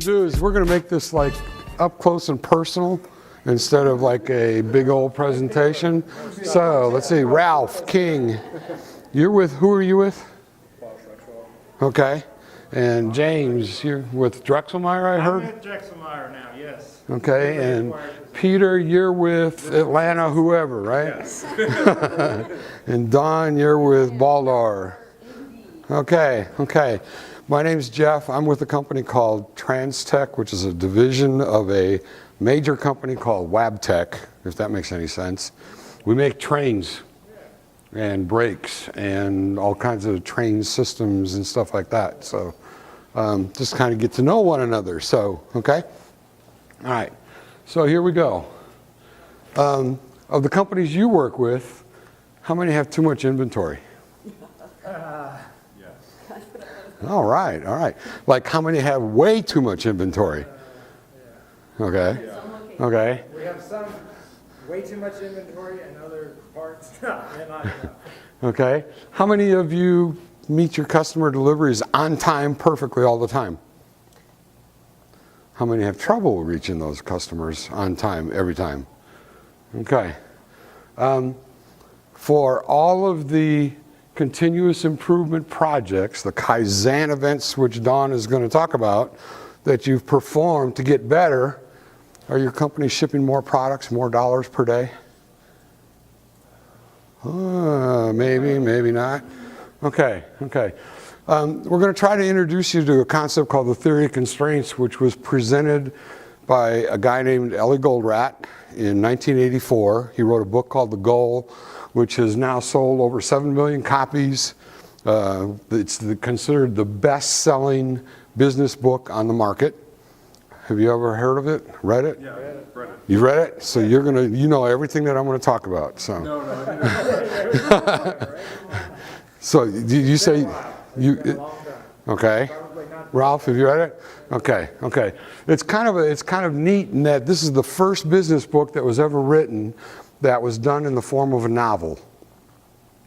to do is we're going to make this like up close and personal instead of like a big old presentation. So let's see, Ralph King, you're with, who are you with? Okay. And James, you're with Drexelmeyer, I heard? I'm with Drexelmeyer now, yes. Okay, and Peter, you're with Atlanta, whoever, right? Yes. And Don, you're with Baldar. Okay, okay. My name's Jeff. I'm with a company called TransTech, which is a division of a major company called Wabtec, if that makes any sense. We make trains and brakes and all kinds of train systems and stuff like that. So just kind of get to know one another. So, okay? All right. So here we go. Of the companies you work with, how many have too much inventory? All right, all right. Like how many have way too much inventory? Okay, okay. We have some way too much inventory and other parts not enough. Okay. How many of you meet your customer deliveries on time perfectly all the time? How many have trouble reaching those customers on time every time? Okay. For all of the continuous improvement projects, the Kaizen events, which Don is going to talk about, that you've performed to get better, are your companies shipping more products, more dollars per day? Maybe, maybe not. Okay, okay. We're going to try to introduce you to a concept called the theory of constraints, which was presented by a guy named Ellie Goldratt in 1984. He wrote a book called The Goal, which has now sold over 7 million copies. It's considered the best-selling business book on the market. Have you ever heard of it? Read it? Yeah, read it. You read it? So you're gonna, you know everything that I'm going to talk about. So. No. So you say you? Okay. Ralph, have you read it? Okay, okay. It's kind of neat in that this is the first business book that was ever written that was done in the form of a novel.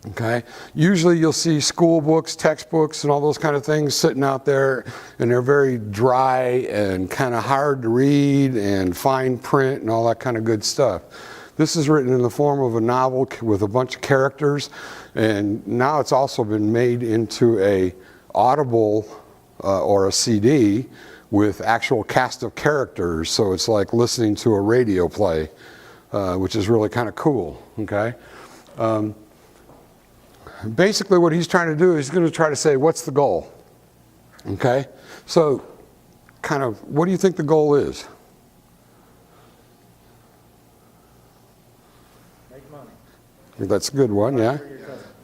Okay? Usually you'll see school books, textbooks, and all those kind of things sitting out there, and they're very dry and kind of hard to read and fine print and all that kind of good stuff. This is written in the form of a novel with a bunch of characters, and now it's also been made into a audible or a CD with actual cast of characters, so it's like listening to a radio play. Which is really kind of cool, okay? Basically what he's trying to do is he's going to try to say, what's the goal? Okay? So, kind of, what do you think the goal is? Make money. That's a good one, yeah?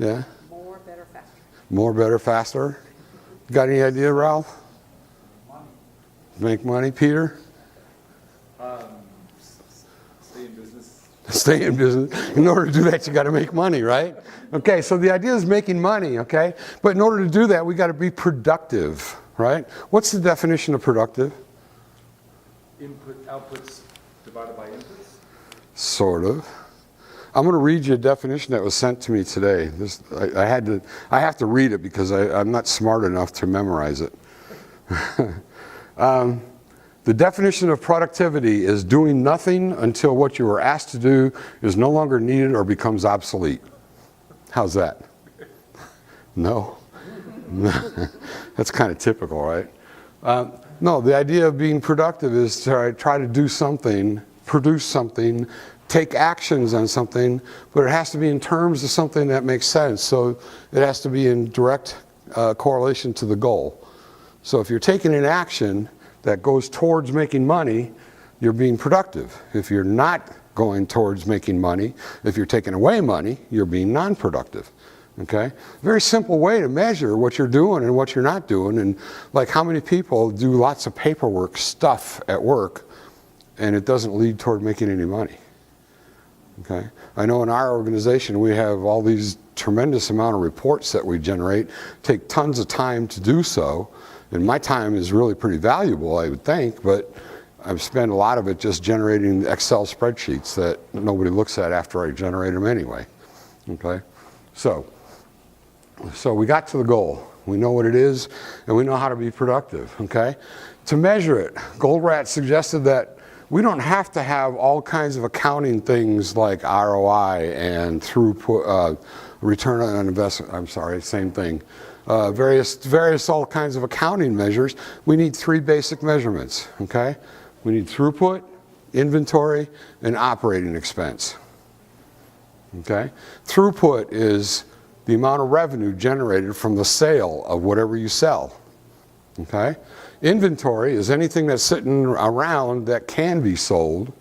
Yeah? More, better, faster. More, better, faster. Got any idea, Ralph? Money. Make money, Peter? Stay in business. Stay in business. In order to do that, you got to make money, right? Okay, so the idea is making money, okay? But in order to do that, we got to be productive, right? What's the definition of productive? Input, outputs divided by inputs? Sort of. I'm going to read you a definition that was sent to me today. I have to read it because I'm not smart enough to memorize it. The definition of productivity is doing nothing until what you were asked to do is no longer needed or becomes obsolete. How's that? No? That's kind of typical, right? No, the idea of being productive is to try to do something, produce something, take actions on something, but it has to be in terms of something that makes sense. So it has to be in direct correlation to the goal. So if you're taking an action that goes towards making money, you're being productive. If you're not going towards making money, if you're taking away money, you're being non-productive. Okay? Very simple way to measure what you're doing and what you're not doing, and like how many people do lots of paperwork stuff at work and it doesn't lead toward making any money. Okay? I know in our organization we have all these tremendous amount of reports that we generate, take tons of time to do so. And my time is really pretty valuable, I would think, but I've spent a lot of it just generating Excel spreadsheets that nobody looks at after I generate them anyway. Okay? So we got to the goal. We know what it is, and we know how to be productive. Okay? To measure it, Goldrat suggested that we don't have to have all kinds of accounting things like ROI and throughput, return on investment. I'm sorry, same thing. Various all kinds of accounting measures. We need three basic measurements, okay? We need throughput, inventory, and operating expense, okay? Throughput is the amount of revenue generated from the sale of whatever you sell, okay? Inventory is anything that's sitting around that can be sold,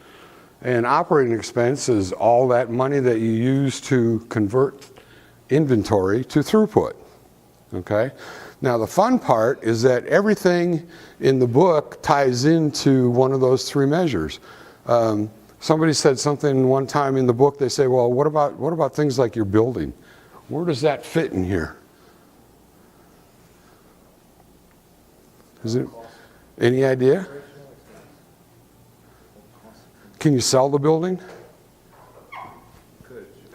and operating expense is all that money that you use to convert inventory to throughput, okay? Now the fun part is that everything in the book ties into one of those three measures. Somebody said something one time in the book, they say, well, what about things like your building? Where does that fit in here? Is it, any idea? Can you sell the building?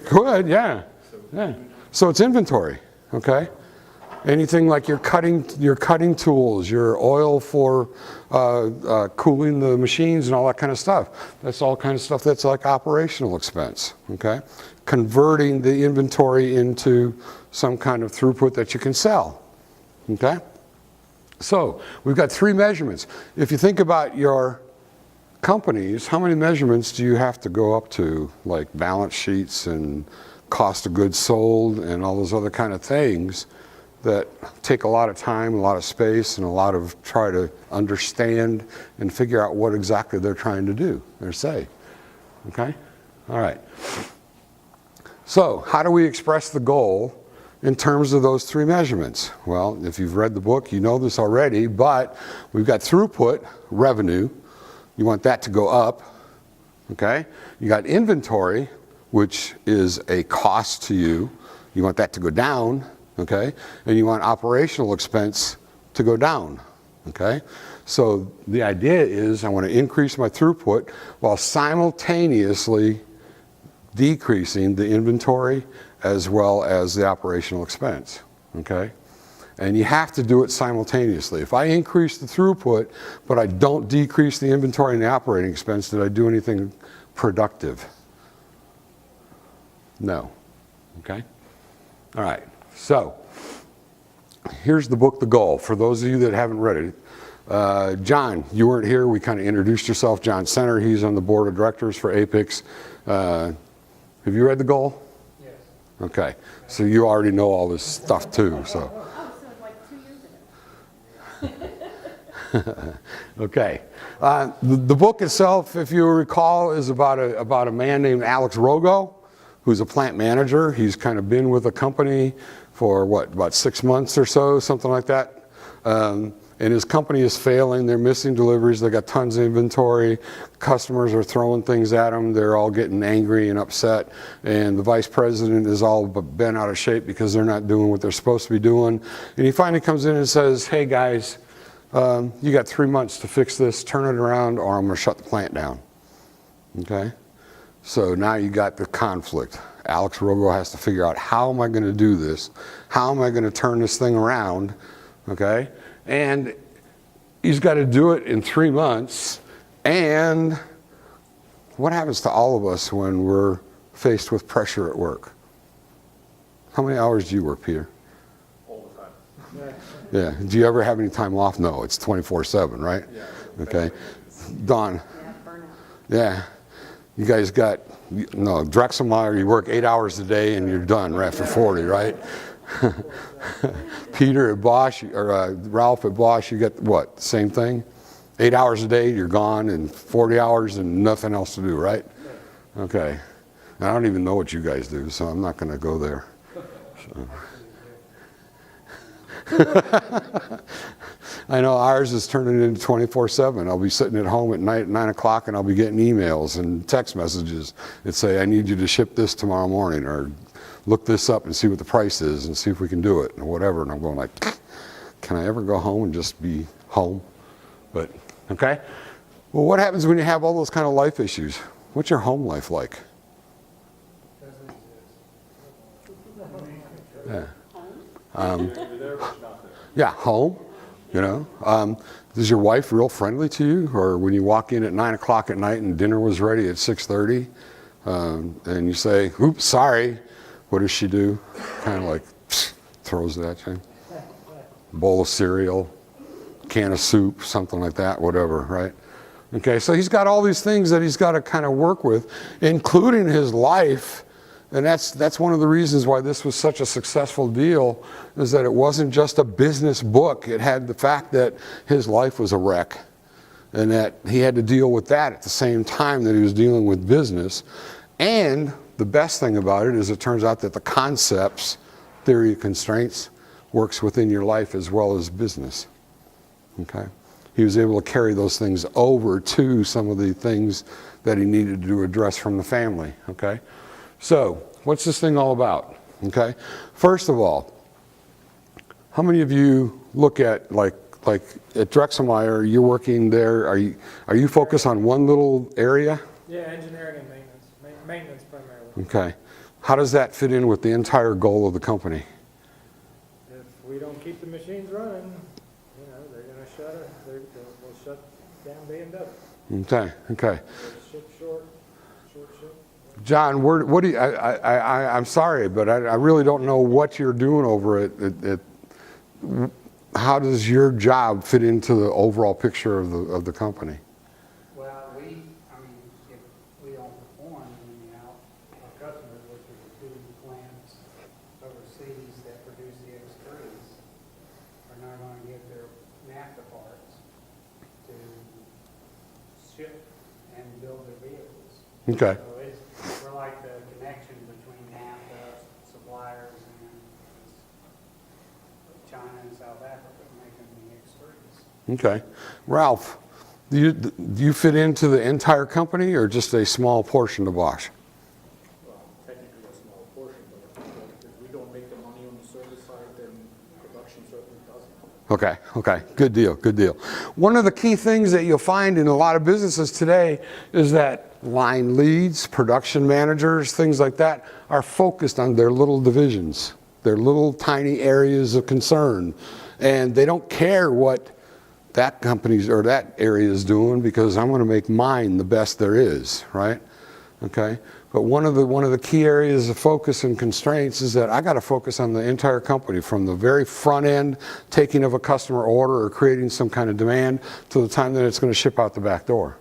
Could, yeah. So it's inventory, okay? Anything like your cutting tools, your oil for cooling the machines and all that kind of stuff. That's all kind of stuff that's like operational expense, okay? Converting the inventory into some kind of throughput that you can sell, okay? So we've got three measurements. If you think about your companies, how many measurements do you have to go up to, like balance sheets and cost of goods sold and all those other kind of things that take a lot of time, a lot of space, and a lot of try to understand and figure out what exactly they're trying to do or say, okay? All right. So how do we express the goal in terms of those three measurements? Well, if you've read the book, you know this already, but we've got throughput, revenue. You want that to go up, okay? You got inventory, which is a cost to you. You want that to go down, okay? And you want operational expense to go down, okay? So the idea is I want to increase my throughput while simultaneously decreasing the inventory as well as the operational expense, okay? And you have to do it simultaneously. If I increase the throughput, but I don't decrease the inventory and the operating expense, did I do anything productive? No, okay? All right, so here's the book, The Goal. For those of you that haven't read it, John, you weren't here. We kind of introduced yourself. John Center, he's on the board of directors for APIX. Have you read The Goal? Yes. Okay, so you already know all this stuff too, so. Oh, so like 2 years ago. Okay, the book itself, if you recall, is about a man named Alex Rogo, who's a plant manager. He's kind of been with a company for what, about 6 months or so, something like that. And his company is failing. They're missing deliveries. They got tons of inventory. Customers are throwing things at them. They're all getting angry and upset. And the vice president is all bent out of shape because they're not doing what they're supposed to be doing. And he finally comes in and says, hey guys, you got 3 months to fix this, turn it around, or I'm going to shut the plant down. Okay? So now you got the conflict. Alex Rogo has to figure out, how am I going to do this? How am I going to turn this thing around? Okay? And he's got to do it in 3 months. And what happens to all of us when we're faced with pressure at work? How many hours do you work, Peter? All the time. Yeah. Do you ever have any time off? No, it's 24/7, right? Yeah. Okay. Dawn. Yeah, burnout. Yeah. You guys got, no, Drexelmeyer, you work 8 hours a day and you're done right after 40, right? Peter at Bosch, or Ralph at Bosch, you get what, same thing? 8 hours a day, you're gone, and 40 hours and nothing else to do, right? Okay. And I don't even know what you guys do, so I'm not going to go there. So. I know ours is turning into 24/7. I'll be sitting at home at night at 9 o'clock and I'll be getting emails and text messages that say, I need you to ship this tomorrow morning, or look this up and see what the price is and see if we can do it, or whatever. And I'm going like, can I ever go home and just be home? But, okay. Well, what happens when you have all those kind of life issues? What's your home life like? Doesn't exist. Yeah. You're there, but you're not there. Yeah, home. You know, is your wife real friendly to you? Or when you walk in at 9 o'clock at night and dinner was ready at 6:30, and you say, "Oops, sorry," what does she do? Kind of like throws it at you. Bowl of cereal, can of soup, something like that, whatever, right? Okay, so he's got all these things that he's got to kind of work with, including his life. And that's one of the reasons why this was such a successful deal, is that it wasn't just a business book. It had the fact that his life was a wreck, and that he had to deal with that at the same time that he was dealing with business. And the best thing about it is it turns out that the concepts, theory of constraints, works within your life as well as business. Okay? He was able to carry those things over to some of the things that he needed to address from the family. Okay? So, what's this thing all about? Okay? First of all, how many of you look at, like at Drexelmeyer, you're working there, are you focused on one little area? Yeah, engineering and maintenance. Maintenance primarily. Okay. How does that fit in with the entire goal of the company? If we don't keep the machines running, you know, they're going to shut it. They'll shut down B&W. Okay, okay. Ship short ship. John, what do you, I'm sorry, but I really don't know what you're doing over at how does your job fit into the overall picture of the company? Well, I mean, if we don't perform, then, our customers, which are the two plants overseas that produce the X3s, are not going to get their NAFTA parts to ship and build their vehicles. Okay. So we're like the connection between NAFTA suppliers and China and South Africa making the X3s. Okay. Ralph, do you fit into the entire company or just a small portion of Bosch? Well, technically a small portion, but if we don't make the money on the service side, then production certainly doesn't. Okay, good deal, good deal. One of the key things that you'll find in a lot of businesses today is that line leads, production managers, things like that are focused on their little divisions, their little tiny areas of concern. And they don't care what that company's or that area is doing, because I'm going to make mine the best there is, right? Okay. But one of the key areas of focus and constraints is that I got to focus on the entire company, from the very front end, taking of a customer order or creating some kind of demand, to the time that it's going to ship out the back door.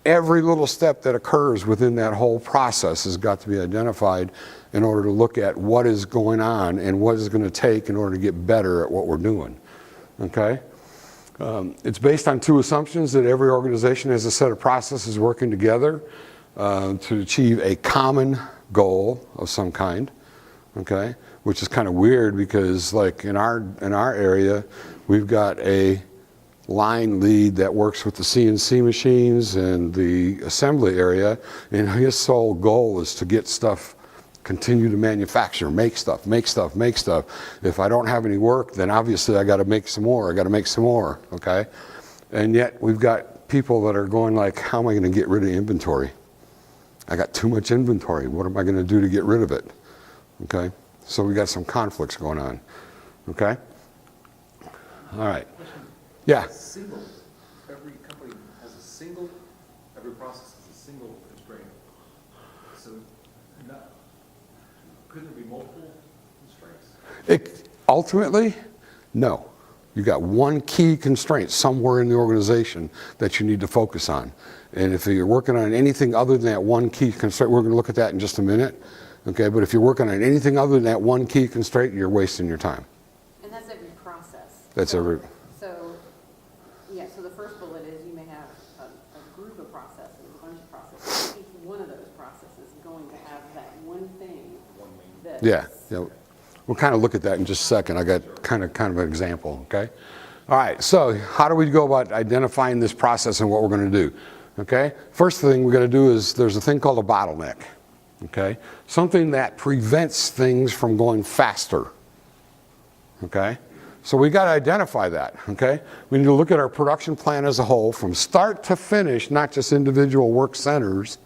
Every little step that occurs within that whole process has got to be identified in order to look at what is going on and what is going to take in order to get better at what we're doing. Okay? It's based on two assumptions: that every organization has a set of processes working together to achieve a common goal of some kind. Okay? Which is kind of weird, because like in our area, we've got a line lead that works with the CNC machines and the assembly area, and his sole goal is to get stuff, continue to manufacture, make stuff. If I don't have any work, then obviously I got to make some more. Okay? And yet we've got people that are going like, how am I going to get rid of inventory? I got too much inventory. What am I going to do to get rid of it? Okay? So we got some conflicts going on. Okay? All right. Yeah. Every company has a single, every process has a single constraint. So couldn't there be multiple constraints? Ultimately, no. You got one key constraint somewhere in the organization that you need to focus on. And if you're working on anything other than that one key constraint, we're going to look at that in just a minute. Okay, but if you're working on anything other than that one key constraint, you're wasting your time. And that's every process. That's every. So the first bullet is you may have a group of processes, a bunch of processes. Each one of those processes is going to have that one thing that. Yeah. We'll kind of look at that in just a second. I got kind of an example, okay? All right, so how do we go about identifying this process and what we're going to do? Okay, first thing we're going to do is there's a thing called a bottleneck, okay? Something that prevents things from going faster, okay? So we got to identify that, okay? We need to look at our production plan as a whole from start to finish, not just individual work centers,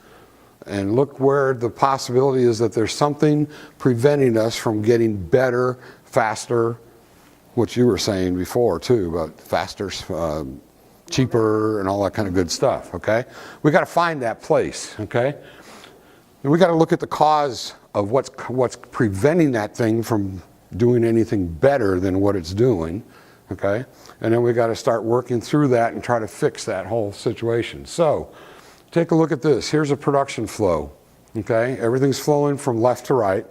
and look where the possibility is that there's something preventing us from getting better, faster, what you were saying before too, about faster, cheaper, and all that kind of good stuff, okay? We got to find that place, okay? And we got to look at the cause of what's preventing that thing from doing anything better than what it's doing, okay? And then we got to start working through that and try to fix that whole situation. So, take a look at this. Here's a production flow, okay? Everything's flowing from left to right,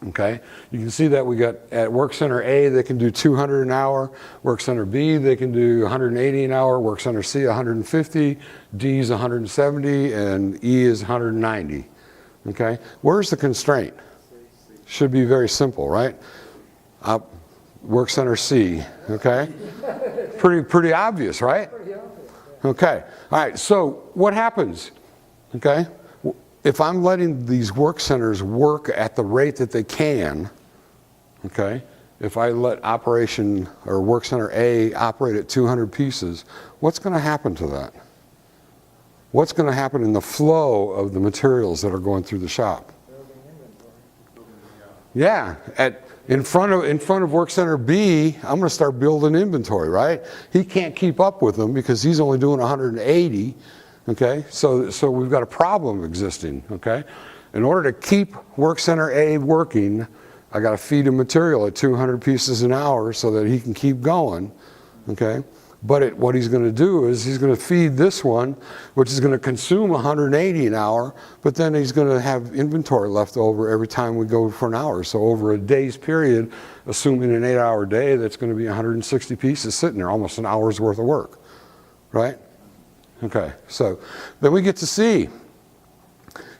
okay? You can see that we got at Work Center A, they can do 200 an hour. Work Center B, they can do 180 an hour. Work Center C, 150. D is 170, and E is 190, okay? Where's the constraint? Should be very simple, right? Work Center C, okay? Pretty obvious, right? Okay, all right, so what happens, okay? If I'm letting these work centers work at the rate that they can, okay? If I let operation or Work Center A operate at 200 pieces, what's going to happen to that? What's going to happen in the flow of the materials that are going through the shop? Yeah, in front of Work Center B, I'm going to start building inventory, right? He can't keep up with them because he's only doing 180, okay? So we've got a problem existing, okay? In order to keep Work Center A working, I got to feed him material at 200 pieces an hour so that he can keep going, okay? But what he's going to do is he's going to feed this one, which is going to consume 180 an hour, but then he's going to have inventory left over every time we go for an hour. So over a day's period, assuming an 8-hour day, that's going to be 160 pieces sitting there, almost an hour's worth of work, right? Okay, so then we get to C.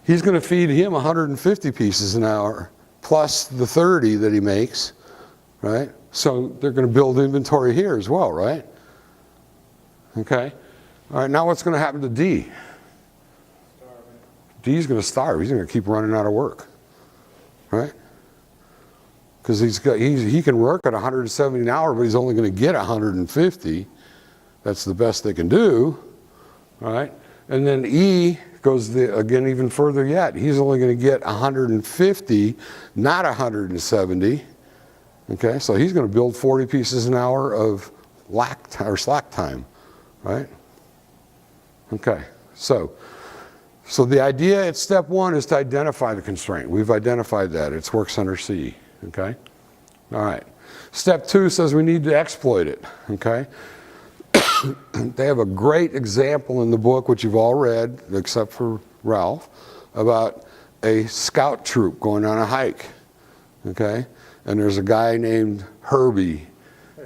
He's going to feed him 150 pieces an hour, plus the 30 that he makes, right? So they're going to build inventory here as well, right? Okay, all right, now what's going to happen to D? D's going to starve. He's going to keep running out of work, right? Because he can work at 170 an hour, but he's only going to get 150. That's the best they can do, right? And then E goes again even further yet. He's only going to get 150, not 170. Okay, so he's going to build 40 pieces an hour of slack time. Right? Okay, so the idea at step one is to identify the constraint. We've identified that. It's Work Center C, okay? All right. Step two says we need to exploit it, okay? They have a great example in the book, which you've all read, except for Ralph, about a scout troop going on a hike, okay? And there's a guy named Herbie,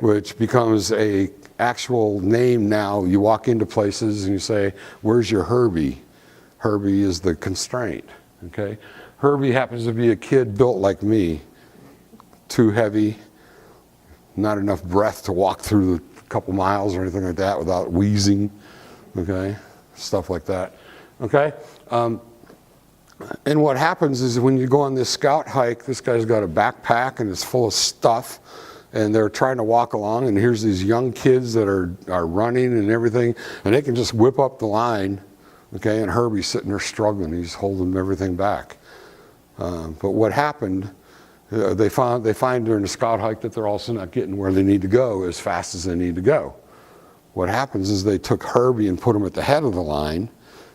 which becomes a actual name now. You walk into places and you say, where's your Herbie? Herbie is the constraint, okay? Herbie happens to be a kid built like me, too heavy, not enough breath to walk through the couple miles or anything like that without wheezing, okay? Stuff like that, okay? And what happens is when you go on this scout hike, this guy's got a backpack and it's full of stuff, and they're trying to walk along, and here's these young kids that are running and everything, and they can just whip up the line, okay, and Herbie's sitting there struggling. He's holding everything back. But what happened, they find during the scout hike that they're also not getting where they need to go as fast as they need to go. What happens is they took Herbie and put him at the head of the line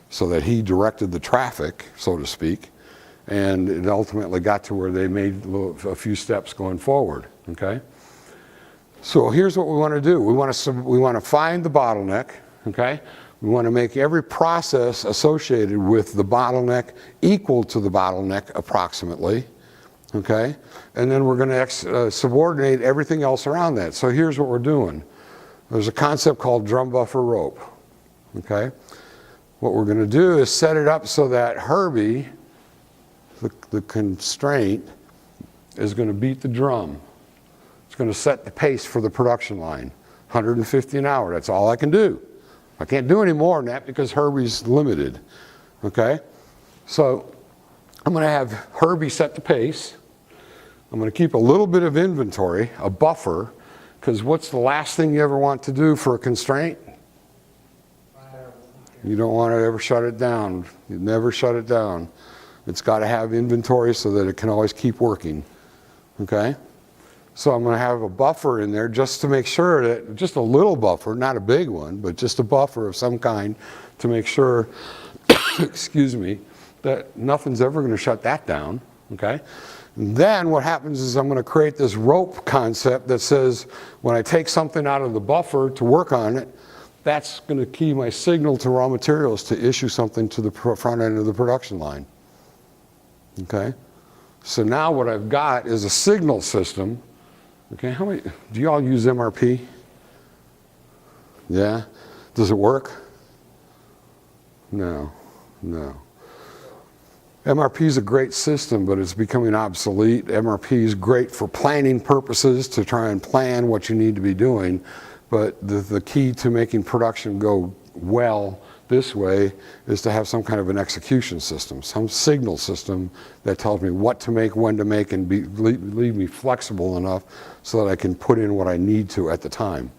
so that he directed the traffic, so to speak, and it ultimately got to where they made a few steps going forward, okay? So here's what we want to do. We want to find the bottleneck, okay? We want to make every process associated with the bottleneck equal to the bottleneck approximately, okay? And then we're going to subordinate everything else around that. So here's what we're doing. There's a concept called drum buffer rope, okay? What we're going to do is set it up so that Herbie, the constraint, is going to beat the drum. It's going to set the pace for the production line. 150 an hour, that's all I can do. I can't do any more than that because Herbie's limited, okay? So I'm going to have Herbie set the pace. I'm going to keep a little bit of inventory, a buffer, because what's the last thing you ever want to do for a constraint? You don't want to ever shut it down. You never shut it down. It's got to have inventory so that it can always keep working, okay? So I'm going to have a buffer in there just to make sure that, just a little buffer, not a big one, but just a buffer of some kind to make sure, excuse me, that nothing's ever going to shut that down, okay? And then what happens is I'm going to create this rope concept that says when I take something out of the buffer to work on it, that's going to key my signal to raw materials to issue something to the front end of the production line, okay? So now what I've got is a signal system. Okay, how many, do you all use MRP? Yeah? Does it work? No, no. MRP is a great system, but it's becoming obsolete. MRP is great for planning purposes to try and plan what you need to be doing, but the key to making production go well this way is to have some kind of an execution system, some signal system that tells me what to make, when to make, and leave me flexible enough so that I can put in what I need to at the time.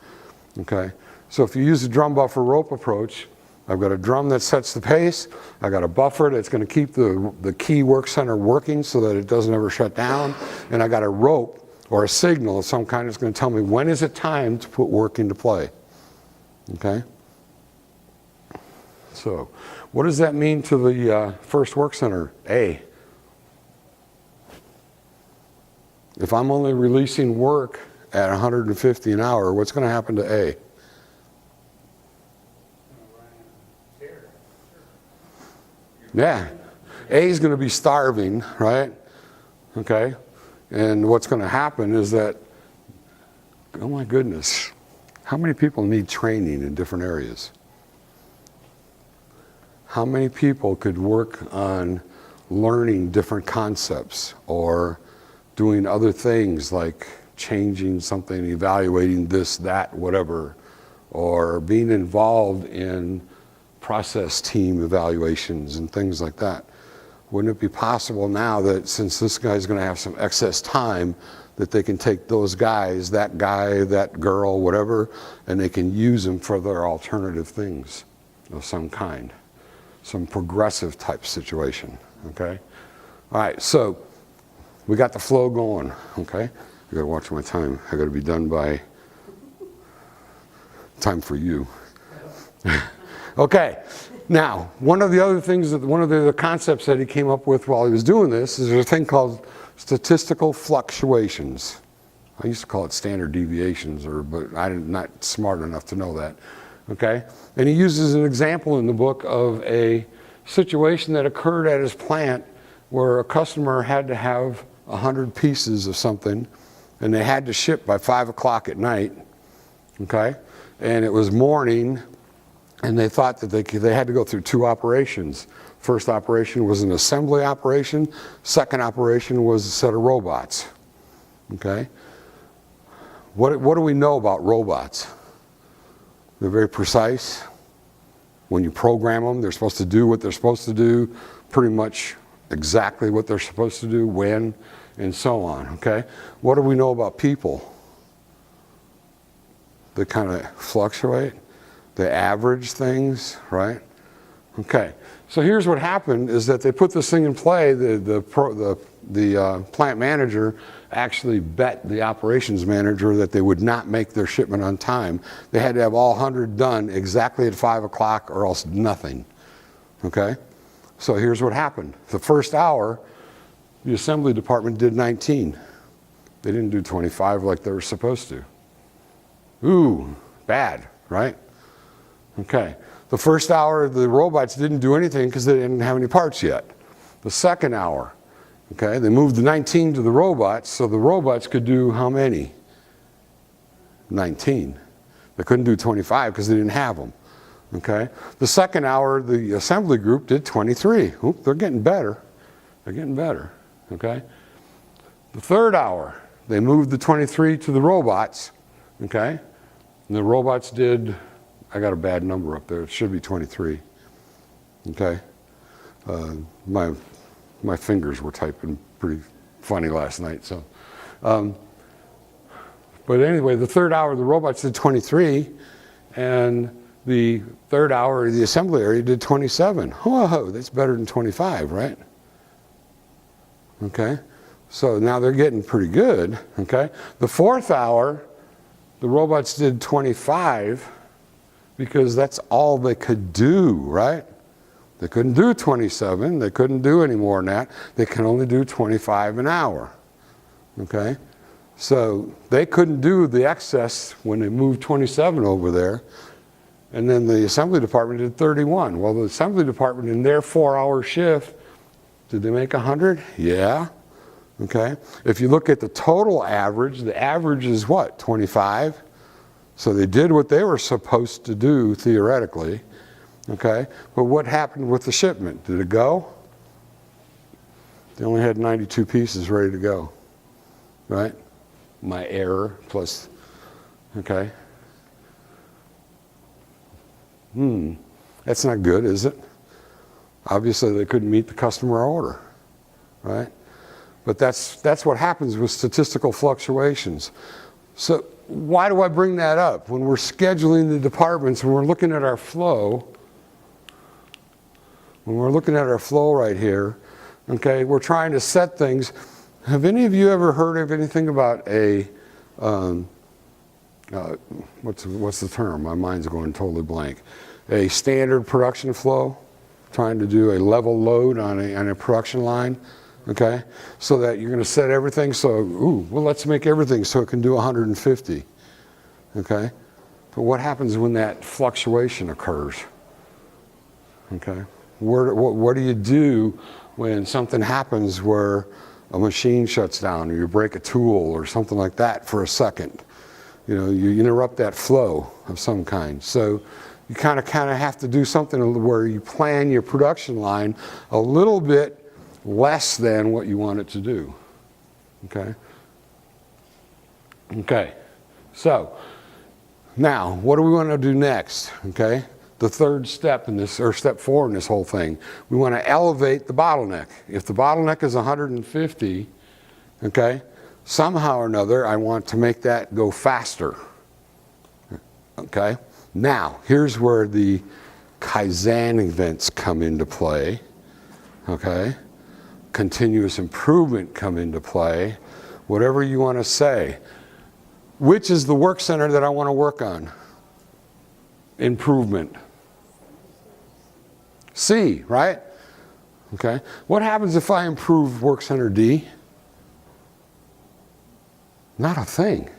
Okay? So if you use the drum buffer rope approach, I've got a drum that sets the pace, I've got a buffer that's going to keep the key work center working so that it doesn't ever shut down, and I got a rope or a signal of some kind that's going to tell me when is it time to put work into play. Okay? So, what does that mean to the first work center? A. If I'm only releasing work at 150 an hour, what's going to happen to A? Yeah. A is going to be starving, right? Okay? And what's going to happen is that, oh my goodness, how many people need training in different areas? How many people could work on learning different concepts or doing other things like changing something, evaluating this, that, whatever, or being involved in process team evaluations and things like that? Wouldn't it be possible now that since this guy's going to have some excess time, that they can take those guys, that guy, that girl, whatever, and they can use them for their alternative things of some kind? Some progressive type situation, okay? All right, so we got the flow going, okay? I gotta watch my time. I gotta be done by time for you. Okay, now, one of the other things, one of the concepts that he came up with while he was doing this is there's a thing called statistical fluctuations. I used to call it standard deviations, but I'm not smart enough to know that. Okay? And he uses an example in the book of a situation that occurred at his plant where a customer had to have 100 pieces of something and they had to ship by 5 o'clock at night. Okay? And it was morning and they thought that they had to go through 2 operations. First operation was an assembly operation. Second operation was a set of robots. Okay? What do we know about robots? They're very precise. When you program them, they're supposed to do what they're supposed to do, pretty much exactly what they're supposed to do, when, and so on, okay? What do we know about people? They kind of fluctuate. They average things, right? Okay, so here's what happened is that they put this thing in play. The plant manager actually bet the operations manager that they would not make their shipment on time. They had to have all 100 done exactly at 5 o'clock or else nothing. Okay? So here's what happened. The first hour, the assembly department did 19. They didn't do 25 like they were supposed to. Ooh, bad, right? Okay. The first hour, the robots didn't do anything because they didn't have any parts yet. The second hour, okay, they moved the 19 to the robots, so the robots could do how many? 19. They couldn't do 25 because they didn't have them. Okay? The second hour, the assembly group did 23. Oop, they're getting better. They're getting better. Okay? The third hour, they moved the 23 to the robots. Okay? And the robots did, I got a bad number up there. It should be 23. Okay? My fingers were typing pretty funny last night. So, but anyway, the third hour, the robots did 23, and the third hour, the assembly area did 27. Whoa, that's better than 25, right? Okay. So now they're getting pretty good, okay? The 4th hour, the robots did 25 because that's all they could do, right? They couldn't do 27. They couldn't do any more than that. They can only do 25 an hour, okay? So they couldn't do the excess when they moved 27 over there. And then the assembly department did 31. Well, the assembly department in their 4-hour shift, did they make 100? Yeah. Okay. If you look at the total average, the average is what? 25. So they did what they were supposed to do theoretically. Okay. But what happened with the shipment? Did it go? They only had 92 pieces ready to go. Right? My error plus, okay. That's not good, is it? Obviously they couldn't meet the customer order, right? But that's what happens with statistical fluctuations. So why do I bring that up? When we're scheduling the departments, when we're looking at our flow, right here, okay, we're trying to set things. Have any of you ever heard of anything about a, what's the term? My mind's going totally blank. A standard production flow, trying to do a level load on a production line, okay? So that you're going to set everything so, well, let's make everything so it can do 150, okay? But what happens when that fluctuation occurs, okay? What do you do when something happens where a machine shuts down or you break a tool or something like that for a second? You know, you interrupt that flow of some kind. So you kind of have to do something where you plan your production line a little bit less than what you want it to do. Okay? Okay. So now, what do we want to do next? Okay? The third step in this, or step 4 in this whole thing, we want to elevate the bottleneck. If the bottleneck is 150, okay, somehow or another, I want to make that go faster. Okay? Now, here's where the Kaizen events come into play. Okay? Continuous improvement come into play. Whatever you want to say. Which is the work center that I want to work on? Improvement. C, right? Okay. What happens if I improve work center D? Not a thing.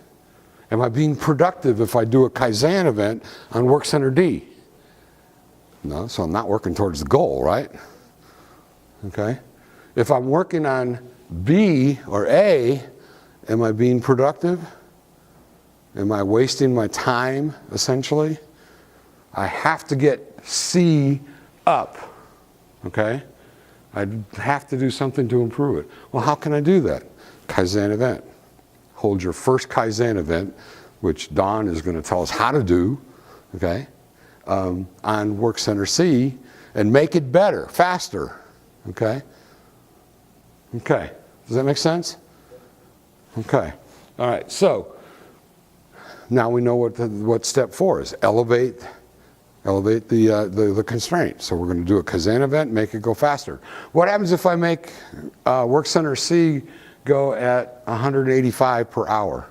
Am I being productive if I do a Kaizen event on work center D? No, so I'm not working towards the goal, right? Okay. If I'm working on B or A, am I being productive? Am I wasting my time, essentially? I have to get C up, okay? I have to do something to improve it. Well, how can I do that? Kaizen event. Hold your first Kaizen event, which Don is going to tell us how to do, okay, on Work Center C, and make it better, faster, okay? Okay, does that make sense? Okay, all right, so now we know what step 4 is. Elevate the constraint. So we're going to do a Kaizen event, make it go faster. What happens if I make Work Center C go at 185 per hour?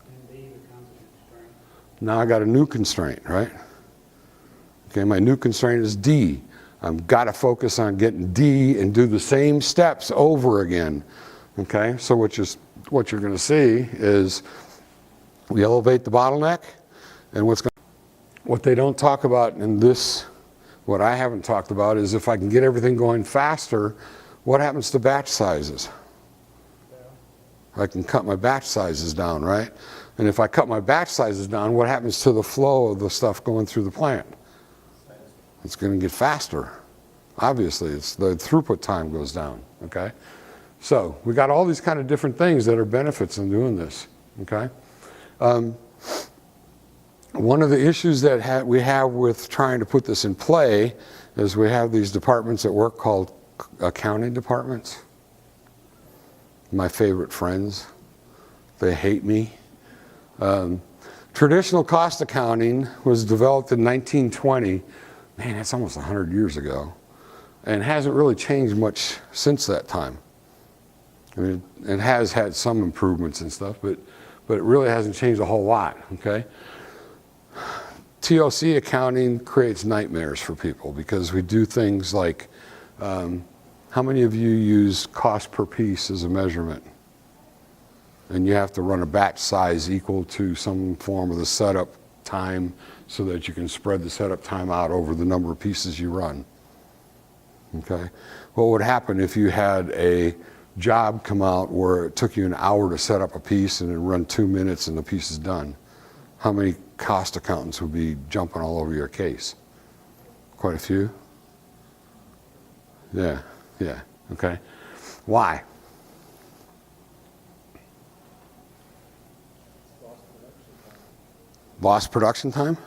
And D becomes a constraint. Now I got a new constraint, right? Okay, my new constraint is D. I've got to focus on getting D and do the same steps over again. Okay, so what you're going to see is we elevate the bottleneck, and what they don't talk about in this, what I haven't talked about, is if I can get everything going faster, what happens to batch sizes? I can cut my batch sizes down, right? And if I cut my batch sizes down, what happens to the flow of the stuff going through the plant? It's going to get faster. Obviously, it's the throughput time goes down, okay? So we got all these kind of different things that are benefits in doing this, okay? One of the issues that we have with trying to put this in play is we have these departments at work called accounting departments. My favorite friends. They hate me. Traditional cost accounting was developed in 1920. Man, that's almost 100 years ago. and hasn't really changed much since that time. I mean, it has had some improvements and stuff, but it really hasn't changed a whole lot, okay? TLC accounting creates nightmares for people because we do things like, how many of you use cost per piece as a measurement? And you have to run a batch size equal to some form of the setup time so that you can spread the setup time out over the number of pieces you run. Okay? What would happen if you had a job come out where it took you an hour to set up a piece and it run 2 minutes and the piece is done? How many cost accountants would be jumping all over your case? Quite a few? Yeah, okay. Why? Lost production time?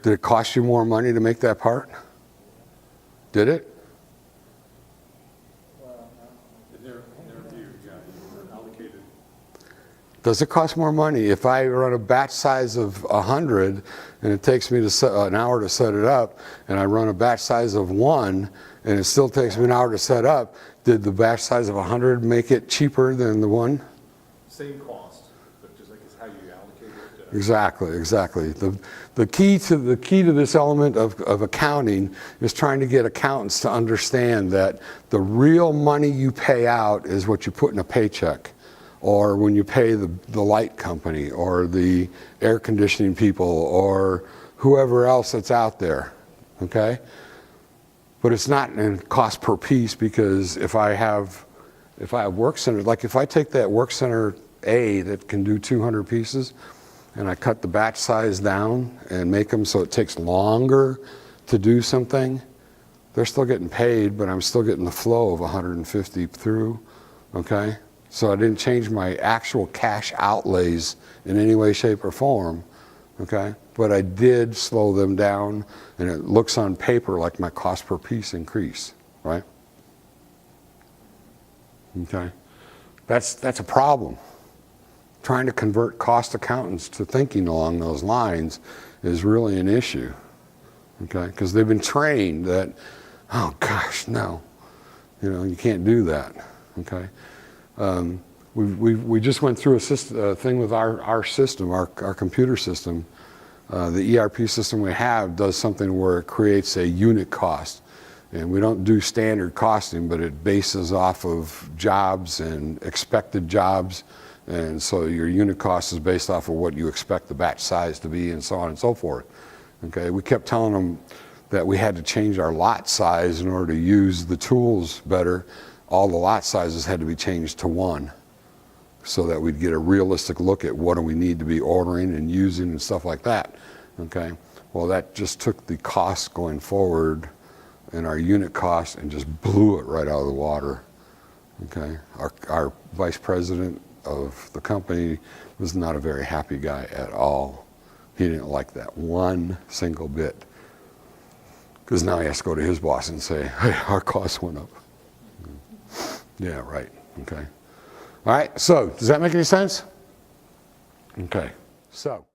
Did it cost you more money to make that part? Did it? In their view, yeah, you were allocated. Does it cost more money? If I run a batch size of 100 and it takes me an hour to set it up, and I run a batch size of 1 and it still takes me an hour to set up, did the batch size of 100 make it cheaper than the 1? Same cost, but just like it's how you allocate it. Exactly. The key to this element of accounting is trying to get accountants to understand that the real money you pay out is what you put in a paycheck, or when you pay the light company or the air conditioning people or whoever else that's out there, okay? But it's not in cost per piece, because if I have work centers, like if I take that work center A that can do 200 pieces and I cut the batch size down and make them so it takes longer to do something, they're still getting paid, but I'm still getting the flow of 150 through, okay? So I didn't change my actual cash outlays in any way, shape, or form, okay? But I did slow them down, and it looks on paper like my cost per piece increased, right? Okay? That's a problem. Trying to convert cost accountants to thinking along those lines is really an issue, okay? Because they've been trained that, oh gosh, no, you can't do that, okay? We just went through a thing with our system, our computer system. The ERP system we have does something where it creates a unit cost. And we don't do standard costing, but it bases off of jobs and expected jobs. And so your unit cost is based off of what you expect the batch size to be, and so on and so forth. Okay, we kept telling them that we had to change our lot size in order to use the tools better. All the lot sizes had to be changed to 1 so that we'd get a realistic look at what do we need to be ordering and using and stuff like that. Okay, well, that just took the cost going forward and our unit cost and just blew it right out of the water. Okay, our vice president of the company was not a very happy guy at all. He didn't like that one single bit, because now he has to go to his boss and say, hey, our costs went up. Yeah, right, okay. All right, so does that make any sense? Okay, so.